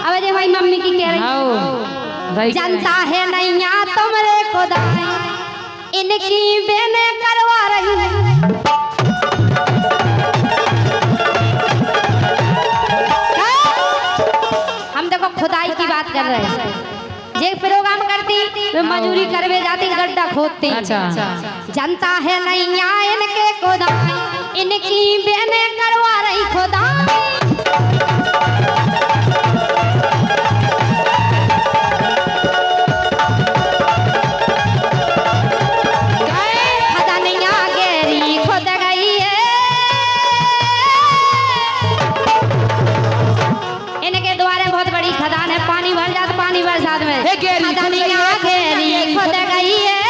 अब जे भाई मम्मी की कह रही जानता है नैया तुमरे खुदाई इनकी बेने करवा रही है। हम देखो खुदाई की बात कर रहे हैं, जे प्रोग्राम करती वे मजूरी करवे जाती गड्ढा खोदती। जनता है नैया इनके खुदाई इनकी बेने करवा रही खुदाई। खदानिया गहरी खुद गई है इनके द्वारे बहुत बड़ी खदान है, पानी भर जाता पानी बरसात में। खदानिया गहरी खुद गई है।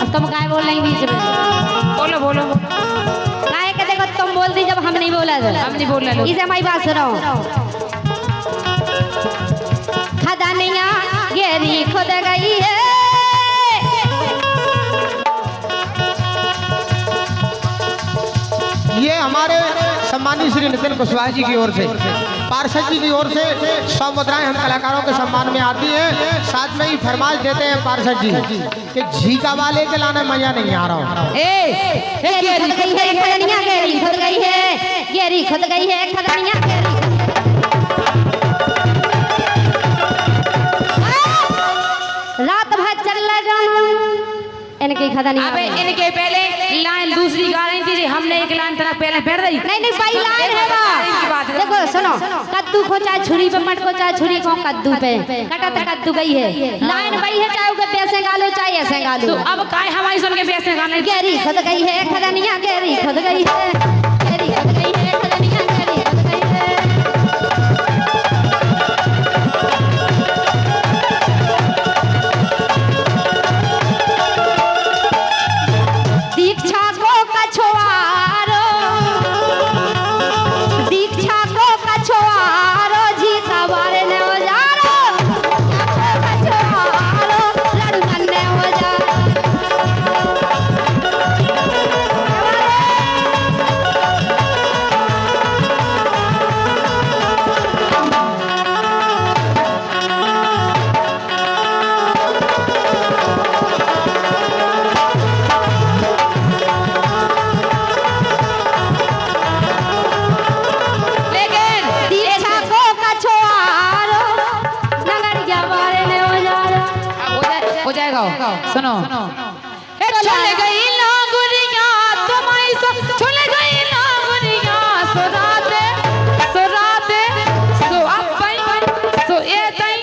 अब तुम काय बोल रही बीच में? बोलो बोलो काय के देखो तुम बोलती जब हम नहीं बोला तो हम नहीं बोल रहे। इसे हमारी बात सुनो। खदानिया गहरी खुद गई है। ये हमारे सम्मानित श्री नितिन कुशवाहा जी की ओर से, पार्षद जी की ओर से 100 मुद्राएं हम कलाकारों के सम्मान में आती हैं। साथ में ही फरमाइश देते हैं पार्षद जी कि झीका वाले के लाने मजा नहीं आ रहा हूँ। गहरी खुद गई है खदानिया गहरी खुद गई है गहरी खुद गई है खदानिया गहरी। रात भर चल रहा इनकी खदानिया। अबे इनके पहले लाइन दूसरी गा रही थी, हमने एक लाइन तरह पहले पढ़ रही। नहीं भाई लाइन है बा। देखो सुनो, कद्दू को चाहे छुरी पे मट को चाहे छुरी को कद्दू पे कटा तो कद्दू गई है। लाइन वही है चाहे उसे पैसे गालो चाहे ऐसे गालो। तो अब काय हमारी सुन के पैसे गाने गहरी खुद गई है खदानिया गहरी खुद गई है गहरी खुद गई है खदानिया गहरी खुद गई है। दीक्षा को कछुआरो दीक्षा को कछुआरो जी सवारे ने उजारो कछुआरो लड़कन ने उजारो। दीक्षा को कछुआरो नगरिया वाले ने उजारो। हो जाएगा। सुनो चले गई लांगुरिया तुम्हारी चले गई लांगुरिया सुराते सुराते सो अपई सो ए तई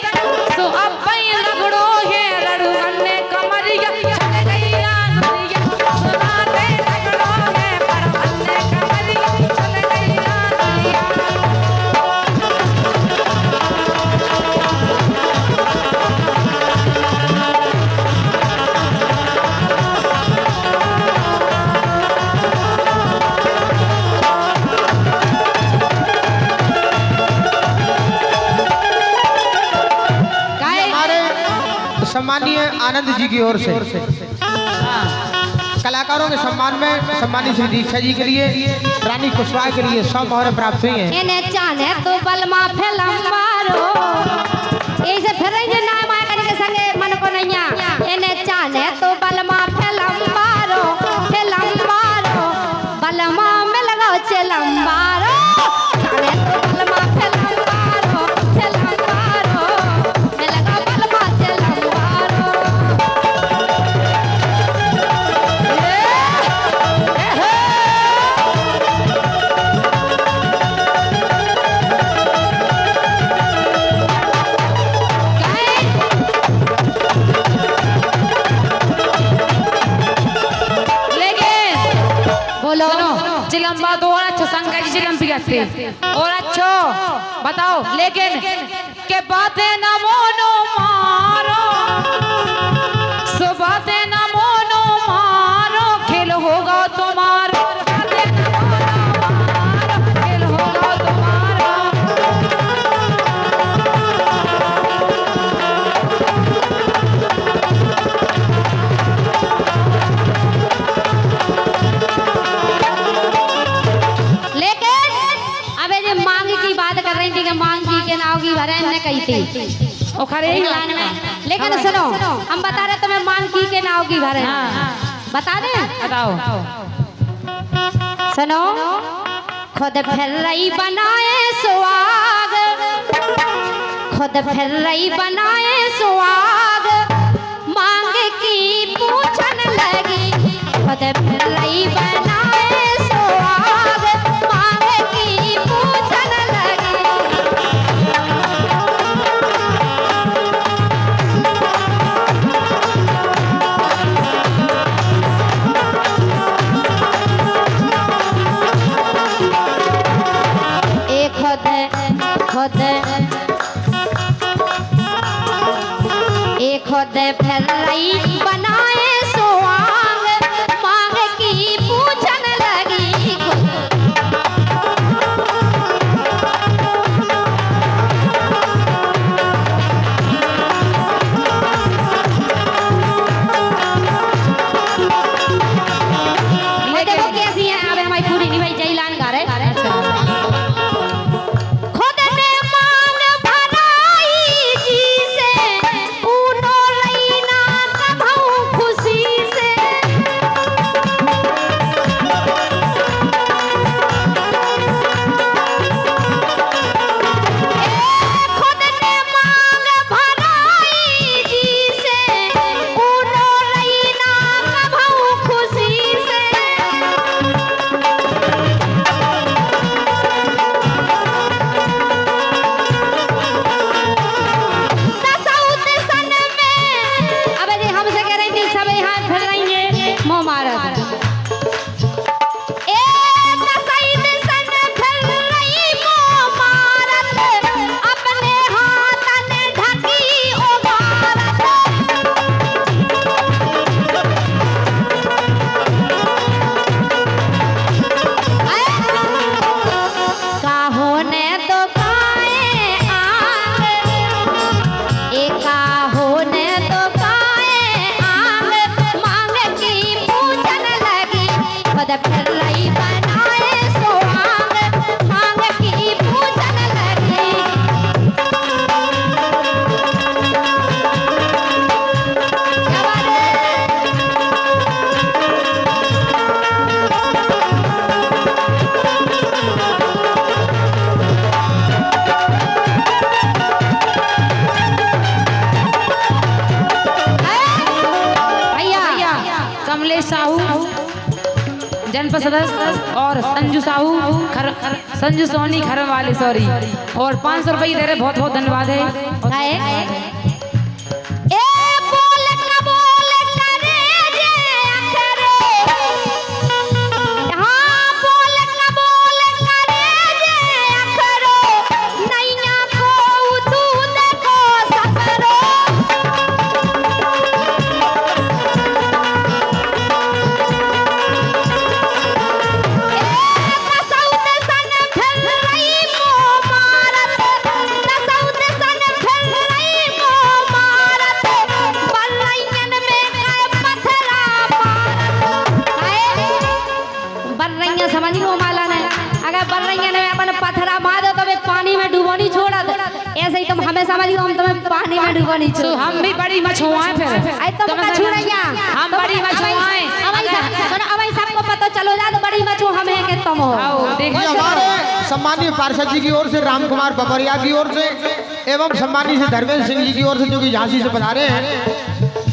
सो अपई रगड़ो है रड़ू अन्ने कमरिया। चले गई लांगुरिया सुराते रगड़ो है पर अन्ने कमरिया। चले गई लांगुरिया। सम्मानीय आनंद जी की ओर से कलाकारों के सम्मान में सम्मानित श्री दीक्षा जी के लिए रानी कुशवाहा के लिए 100 मोहर प्राप्त हुई हैं। इन्हें चाहे तो बलमा फैलम मारो ऐसे फिरेंगे ना माया करके संगे मन को नैया। इन्हें चाहे तो बलमा फैलम मारो बलमा में लगाओ चलम मारो। चाहे तो बलमा फैलम मारो में लगाओ बलमा चलम मारो। बोलो चिलम्बा तो और अच्छा शंकर जी चिलम पिघलते और अच्छो बताओ लेकिन के बातें न मोनो मारो सो बातें न मोनो मारो खेल होगा तुम्हारा। बातें न मोनो मारो खेल होगा तुम्हारा। लेकिन रही थी कि मांग की के नाव की भरे हमने कही थी ओ खरे ही लाइन में। लेकिन सुनो, हम बता रहे तुम्हें मांग की के नाव की भरे बता दे। बताओ। सुनो, खुद फिर रही बनाए सुहाग, खुद फिर रही बनाए सुहाग, मांग की पूछन लगी, खुद फिर रही बनाए सुहाग, मांग की पूछन लगी। खुद फिर रही बनाए सुहाग, मांग की पूछन लगी। देखो कैसी है, अब हमारी पूरी नहीं भाई जय लान गा रहे। जनपद सदस्य और संजू साहू संजू सोनी खरम वाले सॉरी और 500 रुपये दे रहे, बहुत बहुत धन्यवाद है। ऐसे ही तुम हमें समझ लो, हम तुम्हें पानी में डूबो नहीं छोड़। हम भी बड़ी मछुआएं फिर तुम मछुआइया, हम बड़ी मछुआएं। अब सबको पता चलो जा तो बड़ी मछुआ हम हैं कि तुम हो। हमारे सम्मानीय पार्षद जी की ओर से, राम कुमार बबरिया की ओर से एवं सम्मानीय से धर्मेंद्र सिंह जी की ओर से जो कि झांसी से बता रहे हैं,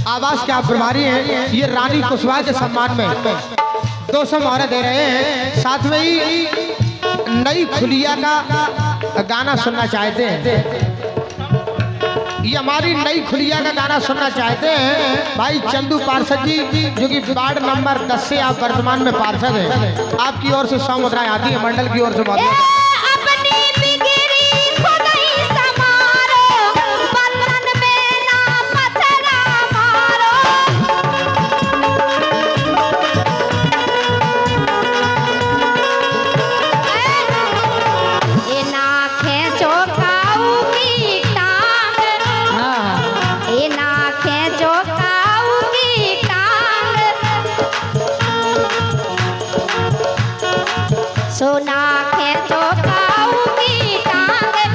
आवास क्या प्रभारी हैं, ये रानी कुशवाहा के सम्मान में 200 मोहरें दे रहे हैं। साथ में ही नई खुलिया का गाना सुनना चाहते हैं, ये हमारी नई खुलिया का गाना सुनना चाहते हैं भाई चंदू पार्षद जी, जो कि वार्ड नंबर 10 से आप वर्तमान में पार्षद हैं। आपकी ओर से 100 मुद्राएं आती है, मंडल की ओर से बहुत सोना के चौकाऊ की टांग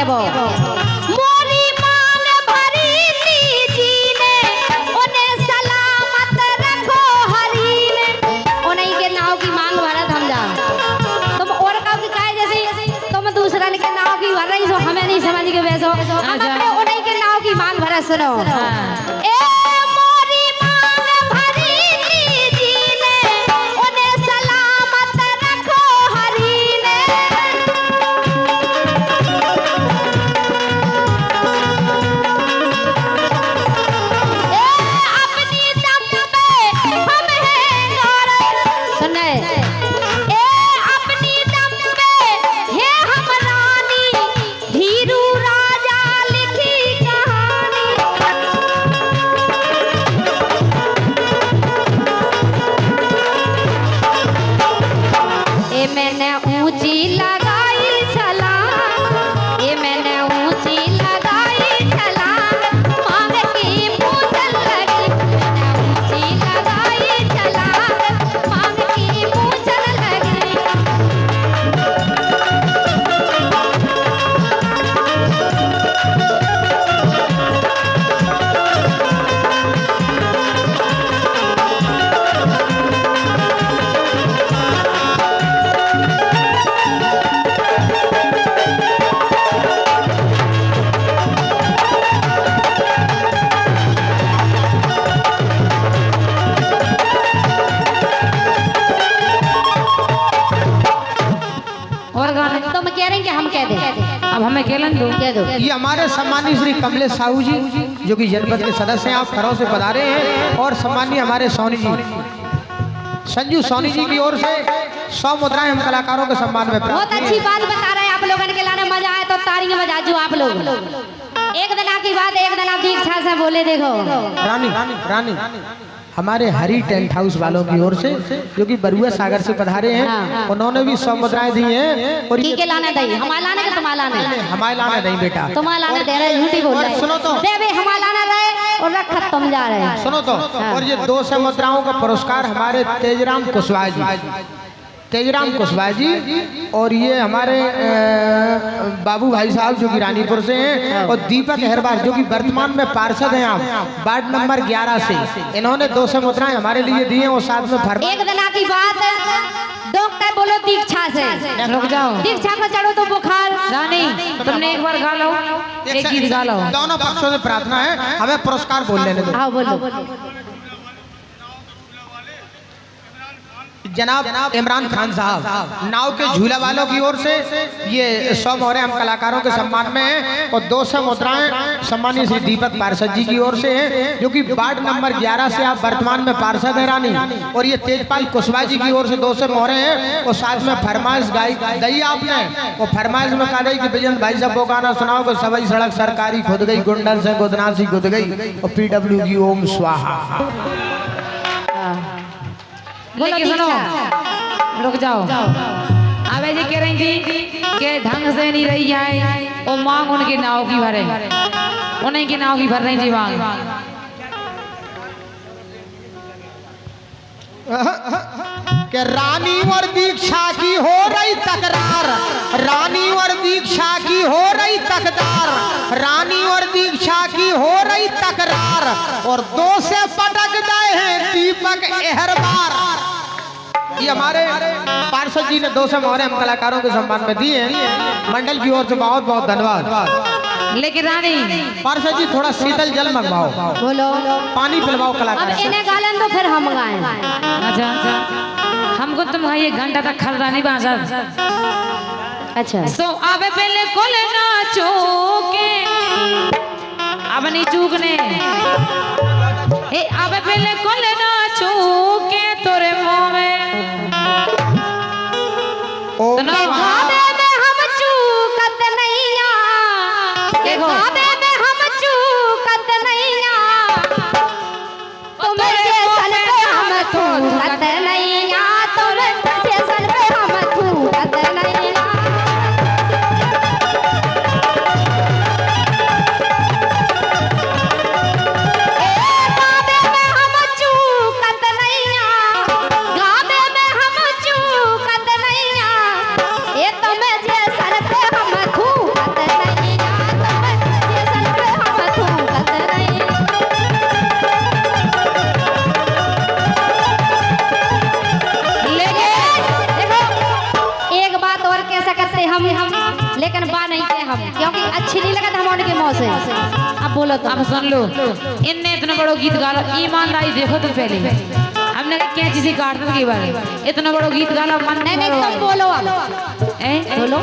वो मोरी मांग भरी जी ने उन्हें सलामत रखो हरी ने उन्हीं के नाव की मांग भरत हम जा तुम और का की काहे जैसे तुम दूसरा के नाव की भर रही सो हमें नहीं समझ के वैसो हम अपने उन्हीं के नाव की मांग भरत सुनो ए मोरी मांग भरी जी ने उन्हें सलामत रखो हरी ने अपनी दम पे हम हैं गौरव सुने ए अपनी दम पे है हम रानी धीरू राजा लिखी कहानी ए मैंने ऊंची लगाई छलांग ए मैंने ऊंची लगाई छलांग मांग की पूछन लगी मैंने ऊंची लगाई छलांग मांग की पूछन लगी और गाने तुम कह रहे हैं कि हम कह दें अब हमें खेलन दो कह दो ये हमारे सम्मानित श्री कमलेश साहू जी जो कि जनपद के सदस्य हैं, आप घरों से पधारे हैं। और सम्मानीय हमारे सोनी जी संजू सोनी जी की ओर से 100 मुद्राएं हम कलाकारों के सम्मान में बहुत प्राप्त अच्छी बात बता रहे हैं आप लोगों के लाने मजा आए तो तारियां बजा जो आप लोग एक दिन की बात एक दिन आप दीक्षा से बोले देखो रानी रानी हमारे हरी टेंट हाउस वालों की ओर से जो कि बरुआ सागर से पधारे हैं, उन्होंने भी 100 मुद्राएं दी हैं। और ठीक है लाने दई हमारा लाने का तुम्हारा लाने हमारे लाने नहीं बेटा, तुम्हारा लाने दे रहे झूठी बोल रहे सुनो तो दे बे हमारा लाना रहे और रखत तुम जा रहे हैं सुनो तो। और ये 200 मुद्राओं का पुरस्कार हमारे तेजराम कुशवाहा जी और ये हमारे बाबू भाई साहब जो कि रानीपुर से हैं, और दीपक हेरबार जो कि वर्तमान में पार्षद हैं आप वार्ड नंबर 11 से, इन्होंने 200 मुद्राएं हमारे लिए दी हैं। और साथ में एक दिन की बात डॉक्टर बोलो दीक्षा से रुक जाओ दीक्षा को चढ़ो तो बुखार रानी तुमने एक बार गा लो एक गीत गा लो दोनों पक्षों से प्रार्थना है, हमें पुरस्कार बोल लेने दो। हाँ बोलो जनाब इमरान खान साहब नाव के झूला वालों की ओर से ये 100 मोहरें हम कलाकारों के सम्मान में हैं। और 200 मुद्राएं सम्मानित श्री दीपक पार्षद जी की ओर से हैं, जो कि वार्ड नंबर 11 से आप वर्तमान में पार्षद हैं रानी। और ये तेजपाल कुशवाहा जी की ओर से 200 मोहरें हैं। और साथ में फरमाइश गई आपने, वो फरमाइश में कहा गई कि बिजन भाई साहब वो गाना सुनाओ कि सभी सड़क सरकारी खुद गई गुंडन से गुदना सी गुद गई और PW की ओम स्वाहा। लेकिन सुनो रुक जाओ अब जी कह रही थी कि ढंग से नहीं रही है वो मांग उनकी नाव की भरे उन्हीं की नाव की भर रही थी मांग कि रानी और दीक्षा की हो रही तकरार, रानी और दीक्षा की हो रही तकरार, रानी और दीक्षा की हो रही तकरार, और 2 से पटक गए हैं दीपक एहरबार। ये हमारे पार्षद जी ने 200 मोहरें हम कलाकारों के सम्मान में दी हैं, मंडल की ओर से बहुत बहुत धन्यवाद। लेकिन रानी पार्षद जी थोड़ा शीतल जल मंगवाओ, बोलो पानी पिलवाओ अब कलाकार से। इन्हें गालन तो फिर हम गाएं अच्छा हमको तुम भाई 1 घंटा तक खल रानी बाजा अच्छा सो अब पहले कोल नाचो के अब नहीं चूकने ए अब पहले कोल नाचो के तोरे मुंह में सुनो गावे में हम चूकत नैया गावे में हम चूकत नैया तुम जैसन पे हम थूकत नैया तुम जैसन पे हम थूकत नैया गावे में हम चूकत नैया लेकिन बा नहीं के हम, क्योंकि अच्छी नहीं लगा हम उनके मुंह से। अब बोलो तो। अब सुन लो, इनने इतना बड़ो गीत गाला, ईमानदारी देखो तो पहले हमने क्या चीज़ काटने की बात, इतना बड़ो गीत गाला मन नहीं नहीं तुम बोलो अब बोलो।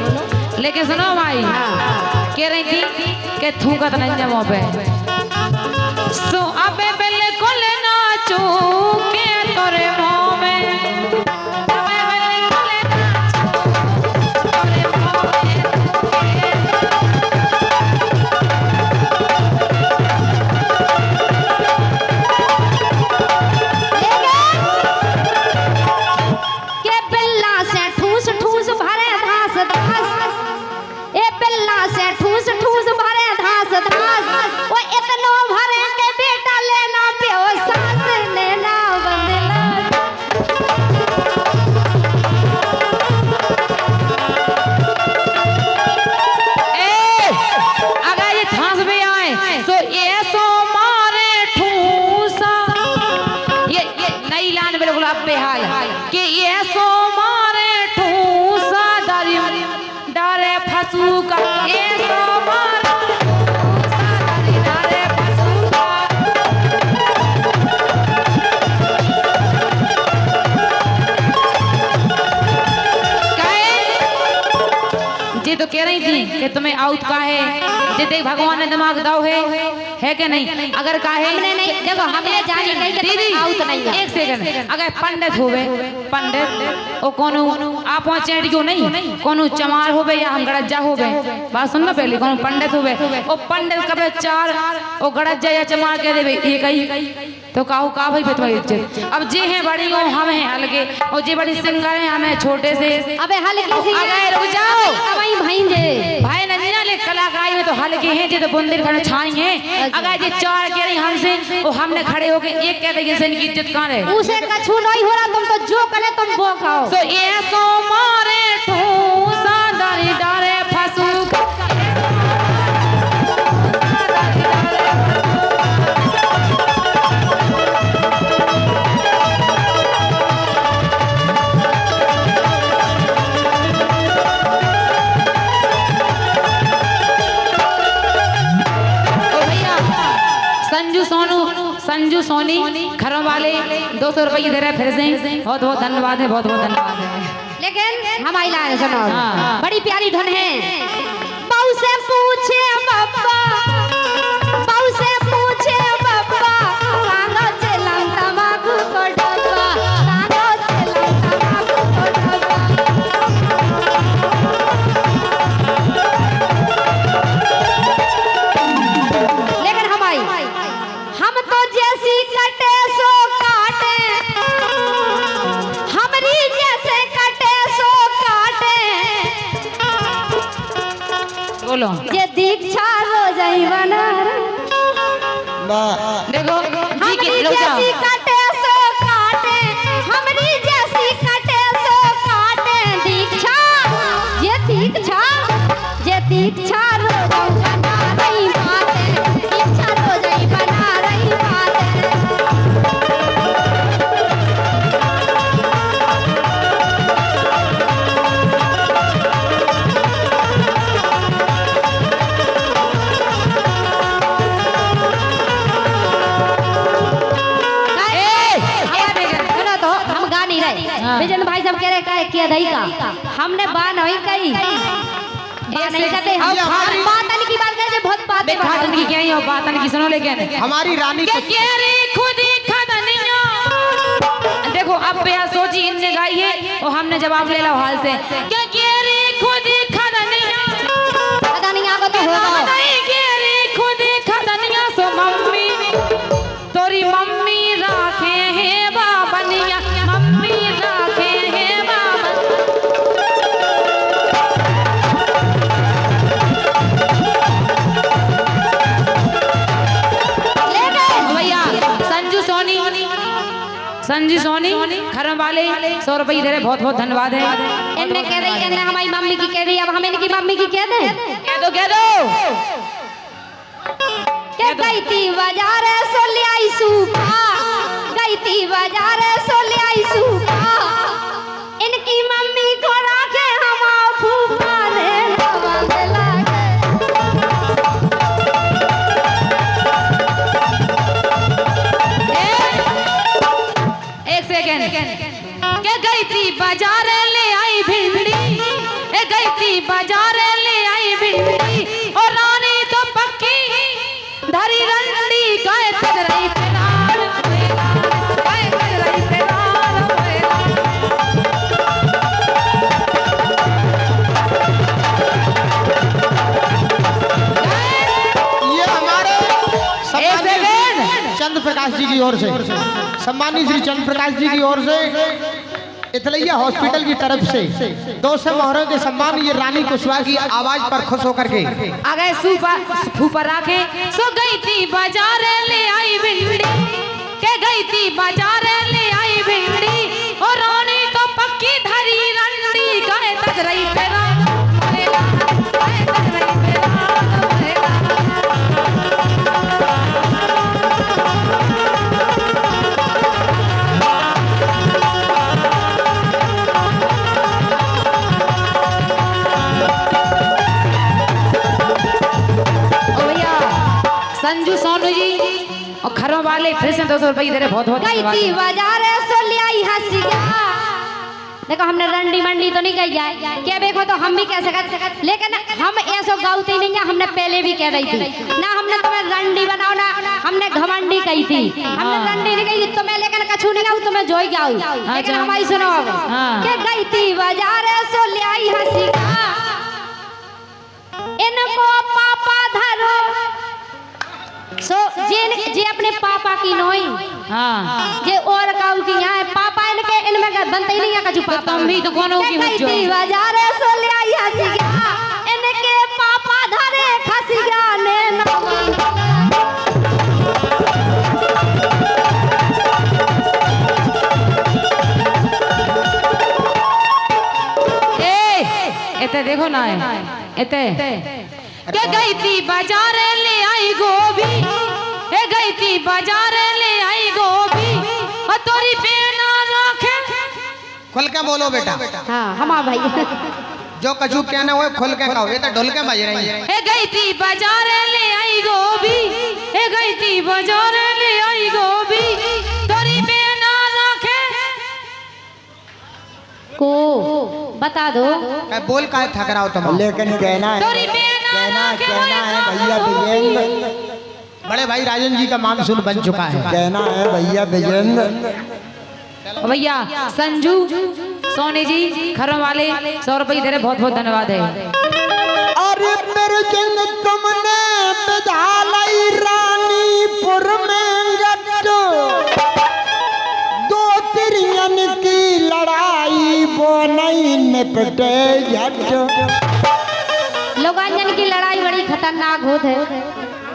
लेकिन सुनो भाई, कह रही थी कि थूकत नहीं जमो पे सो अबे बिल्कुल नाचू के तोरे मुंह में, अबे बिल्कुल नाचू तोरे मुंह में। के बिल्ला से ठूस ठूस भरे धास धास, ए बिल्ला से ठूस ठूस भरे धास धास, वो इतनो भरे के बेटा लेना पियो सास लेना बंदला। अगर ये धांस भी आए तो ये सो मारे ठूसा, ये नई लाइन बिल्कुल अब बेहाल कि ये सो मारे ठूसा डरे डरे फंसू का, ये सो मारे ठूसा डरे फंसू का। जी तो कह रही थी कि तुम्हें आउट का है, जे देख भगवान ने दिमाग दाव है कि नहीं? अगर का है हमने नहीं, देखो हमने जानी नहीं कि दीदी आउट नहीं है। एक सेकंड, अगर पंडित होवे, पंडित ओ कोनो आप वहाँ चैट क्यों नहीं, कोनो चमार होवे या हम गड़ज्जा होवे, बात सुन लो पहले, कोनो पंडित होवे ओ पंडित कबे चार ओ गड़ज्जा या चमार कह देवे ये कही तो काहू का भाई पे तुम्हारी इज्जत। अब जे हैं बड़ी हो हम हैं हल्के, और जे बड़ी सिंगर हैं हमें छोटे से। अबे हल्की सी अगर रुक जाओ वही भाईंजे भाई नंजना ले कलाकारी में तो हल्के हैं, जे तो बुंदेल खड़े छाएंगे। अगर ये चार कह रही हमसे वो हमने खड़े होके एक कह देंगे से इनकी इज्जत कहाँ है? उसे कछु नहीं हो रहा, तुम तो जो करे तुम वो खाओ। तो ये सो मारे ठूसा डारे डारे फंसू। संजू सोनी घरों वाले 200 रुपये दे रहे फिर से, बहुत बहुत धन्यवाद है, बहुत बहुत धन्यवाद है। लेकिन हमारी लाइन सुनो, हाँ। बड़ी प्यारी धन है। बाऊ से पूछे बाबा, बाऊ से पूछे बाबा, कांगो चलम तमाकू को डब्बा, कांगो चलम तमाकू को डब्बा। लेकिन हम तो जैसी कटे सो काटे, हमरी जैसे कटे सो काटे, बोलो ये दीक्षा हो जाई बना। देखो जी हमरी के रुक जाओ। जैसी कटे सो काटे, हमरी जैसी कटे सो काटे, दीक्षा ये दीक्षा रो जाई बना रही बात है, दीक्षा रो जाई बना रही बात है। सुनो तो हम गा नहीं रहे, बिजन भाई सब कह रहे का किया दही का, हमने बा नहीं कही, बा नहीं कहते हम बातन की बात करते, बहुत बातें बातन की क्या ही हो, बातन की सुनो। लेकिन हमारी रानी के केरे खुद ही खदनिया, देखो अब बेया सोची इनने गाई है और हमने जवाब ले लो हाल से, के केरे खुद ही खदनिया, खदनिया को तो होगा नहीं केरे खुद ही खदनिया, सो मम्मी तोरी मम्मी राखे है बाबनिया, मम्मी राखे है बाबा। भैया संजू सोनी घर वाले 100 रुपये दे रहे, बहुत बहुत धन्यवाद है। इनने कह रही है हमारी मम्मी की कह रही है, अब हम इनकी मम्मी की कह दें। कह दो के गई थी बाजार सो ले आई सूखा, गई थी बाजार सो ले आई सूखा, इनकी मम्मी को राखे हम फूफा ने सेकंड के गई थी बाजार ले आई भिंडी, ए गई थी बाजार ले आई भिंडी, और रानी तो पक्की धरी रंडी गाय तजरई पेरार गाय तजरई पेरार। ये हमारे सम्मानित चंद्र प्रकाश जी की ओर से, सम्मानित श्री चंद्र प्रकाश जी की ओर से इतलैया हॉस्पिटल की तरफ से 200 मोहरों के सम्मान ये रानी कुशवाहा की आवाज पर खुश होकर के अगर ऊपर आके सो गई थी बाजार ले आई भिंडी, के गई थी बाजार ले आई भिंडी, और रानी तो पक्की धरी रंडी गाय तजरई पेरा गाय तजरई पेरा। संजू सोनू जी और घरों वाले फिर से 200 रुपये दे रहे, बहुत बहुत गई थी बाजार सो ले आई हंसिया। देखो हमने रंडी मंडी तो नहीं कही है, क्या देखो तो हम भी कह सकते, लेकिन हम ऐसा गाउते नहीं है। हमने पहले भी कह रही थी ना, हमने तुम्हें रंडी बनाओ ना, हमने घमंडी कही थी, हमने रंडी नहीं कही तुम्हें, लेकिन कछू नहीं गाऊ तुम्हें जोई गाऊ, लेकिन हमारी सुनो के गई थी बाजार सो ले आई हंसिया, इनको पापा धरो सो जे अपने पापा की नोई हाँ जे और काऊ की यहाँ पापा इनके इनमें बनते ही नहीं है कछु पापा तुम भी तो कौन होगी बच्चों बाजार सो ले आई हंसिया, इनके पापा धरे खसिया ने इते देखो ना इते के गई थी बाजार ले आई गोभी, हे गई थी बाजार ले आई गोभी, और तोरी बेना रखे खुल के बोलो बेटा। हाँ हमारा भाई जो कछु कहना हो खुल के कहो, ये तो ढोल के बज रही है। हे गई थी बाजार ले आई गोभी, हे गई थी बाजार ले आई गोभी, तोरी बेना रखे को बता दो बोल का थक रहा हो तुम, लेकिन कहना है तोरी बेना है भैया विजेंद्र, बड़े भाई राजन जी का मानसून बन चुका है। कहना है भैया विजेंद्र। भैया संजू सोनी जी घरों वाले 100 रुपये दे रहे, बहुत बहुत धन्यवाद है। अरे मेरे जंग तुमने विद्यालय रानीपुर में गट्टो, दो तिरियन की लड़ाई वो नहीं निपटे झट। लोगांजन की लड़ाई बड़ी खतरनाक होत है,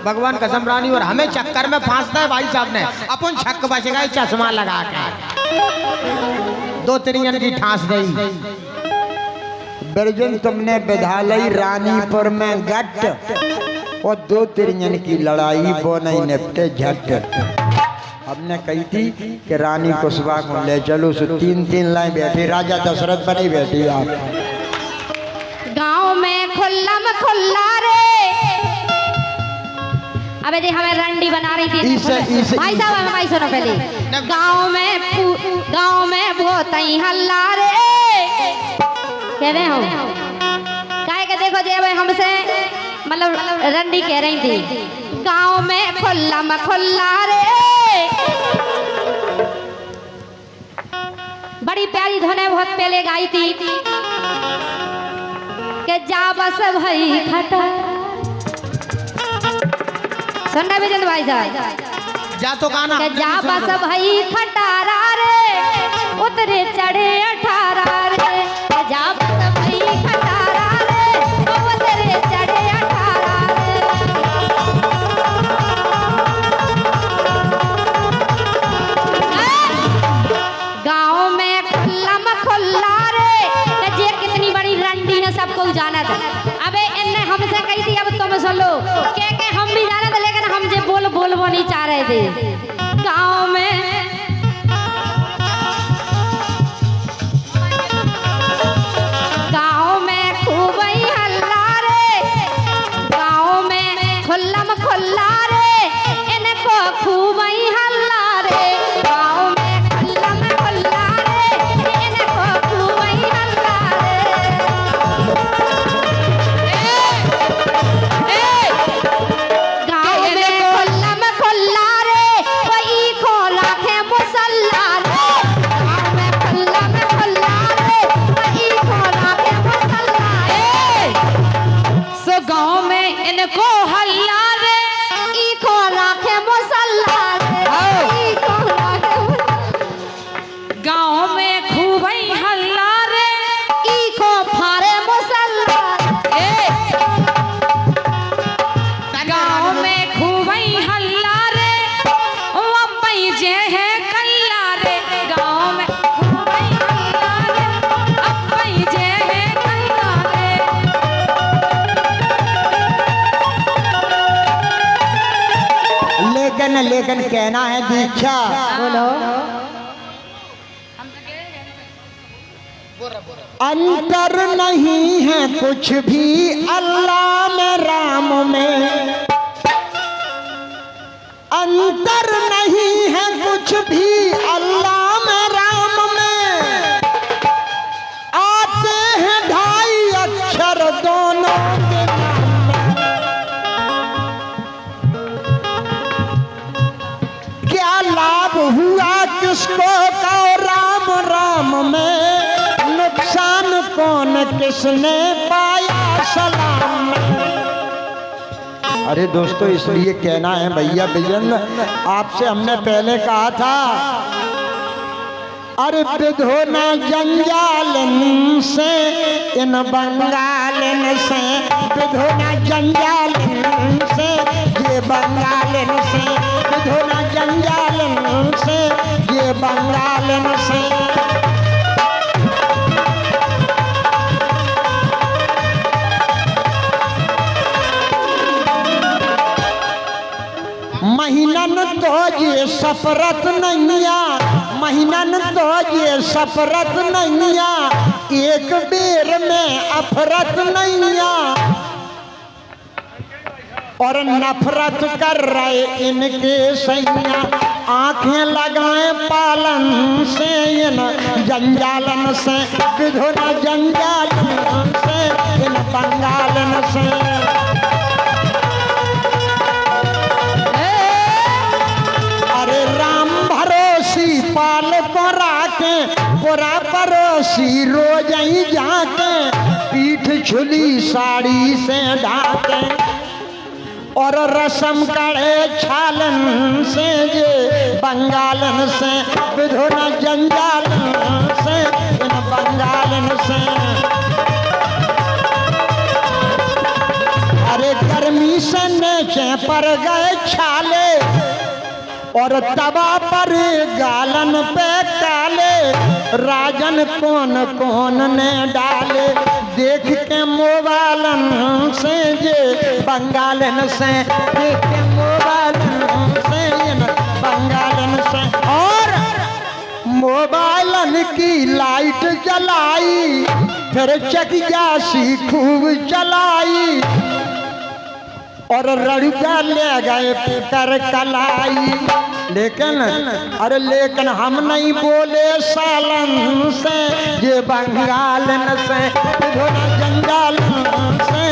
भगवान कसम रानी, और हमें चक्कर में फांसता है भाई साहब ने, अपन छक बच गए चश्मा लगा के, दो तिरियन की ठांस गई। बिरजन तुमने विद्यालय रानीपुर में गट, और दो तिरियन की लड़ाई वो नहीं निपटे झट। हमने कही थी कि रानी कुशवाहा को ले चलो, सो 3-3 लाइन बैठी, राजा दशरथ बनी बैठी आप। गांव में खुल्लम खुल्ला रे, अबे दे हमें रंडी बना रही थी भाई साहब, हमें भाई सुनो पहले, गांव में बहुत ही हल्ला रे, कह रहे हो काहे के देखो जे हमसे मतलब रंडी कह रही थी, गांव में खुल्लम खुल्ला रे, बड़ी प्यारी धुन है, बहुत पहले गाई थी के जा बस भाई खटा, सुनना बेचंद भाई साहब जा तो गाना के जा बस भाई खटारा रे, उतरे चढ़े 18 रे, जा बस भाई खटारा रे, उतरे चढ़े 18 रे। गाँव में खुल्लम खुल्ला रे, जे कितनी बड़ी रंडी ने सबको जाना था। अबे इनने हमसे कही थी, अब तुम सुन लो, के हम भी जाना था, लेकिन हम जे बोल वो नहीं चाह रहे थे। गाँव में खूब ही हल्ला रे, गाँव में खुल्लम खुल्ला रे, इनको खूब ही हल्ला रे, गाँव में खुल्लम खुल्ला लेकिन कहना है दीक्षा। बोलो। अंतर नहीं है कुछ भी अल्लाह में राम में, अंतर नहीं है कुछ भी अल्लाह में राम में, आते हैं ढाई अक्षर दोनों के नाम में। क्या लाभ हुआ किसको का राम राम में, नुकसान कौन किसने पाया सलाम में। अरे दोस्तों इसलिए कहना है भैया विजेंद्र, आपसे हमने पहले कहा था, अरे विधो न जंजालन से इन बंगालन से, विधो न जंजालन से ये बंगालन से, विधो न जंजालन से ये बंगालन से। महीनन तो ये सफरत नैया, महीनन तो ये सफरत नैया, एक बेर में अफरत नैया, और नफरत कर रहे इनके सैया, आंखें लगाए पालन से इन जंजालन से, विधो न जंजालन से इन बंगालन से। पाल को राके पूरा पड़ोसी रोज ही जाके, पीठ छुली साड़ी से ढाके, और रसम कड़े छालन से ये बंगालन से, विधो न जंजालन से इन बंगालन से। अरे गर्मी से नीचे पर गए छाले, और तवा पर गालन पे काले, राजन कौन कौन ने डाले, देख के मोबाइलन से ये बंगालन से, देख के मोबाइलन से ये बंगालन से। और मोबाइलन की लाइट जलाई, फिर चकिया सी खूब चलाई, और रड़का ले गए कर कलाई। लेकिन अरे लेकिन हम नहीं बोले सालन से ये बंगालन से, विधो न जंजालन से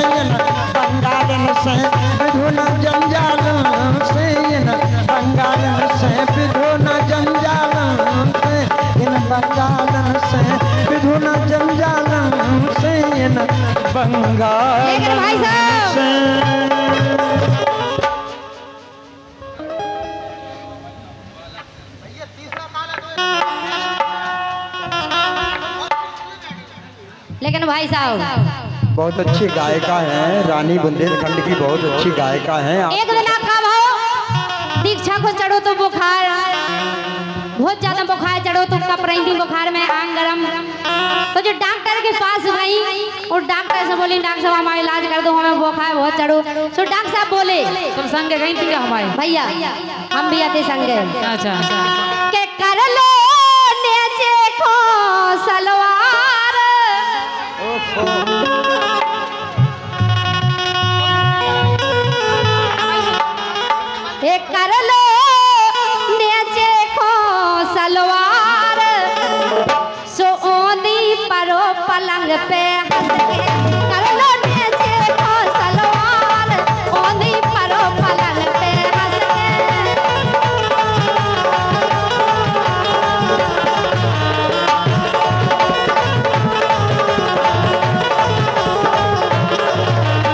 बंगालन से, विधो न जंजालन से बंगालन से, विधो न जंजालन से इन बंगालन से, विधो न जंजालन से इन बंगालन से। लेकिन भाई साहब बहुत अच्छी गायिका हैं, रानी बुंदेलखंड की बहुत अच्छी गायिका हैं। एक दिन आपका भाव दीक्षा को चढ़ो तो बुखार, बहुत ज्यादा बुखार चढ़ो तो कप रही थी बुखार में, आंग गरम, तो जो डॉक्टर के पास गई और डॉक्टर से बोली डॉक्टर साहब हमारा इलाज कर दो, हमें बुखार बहुत चढ़ो। तो डॉक्टर साहब बोले, तुम संग गई थी क्या हमारे? भैया हम भी आते संग गए। अच्छा के कर लो नेचे को सलवार, कर लो नेचे को सलवार, सोनी परो पलंग पे हंस के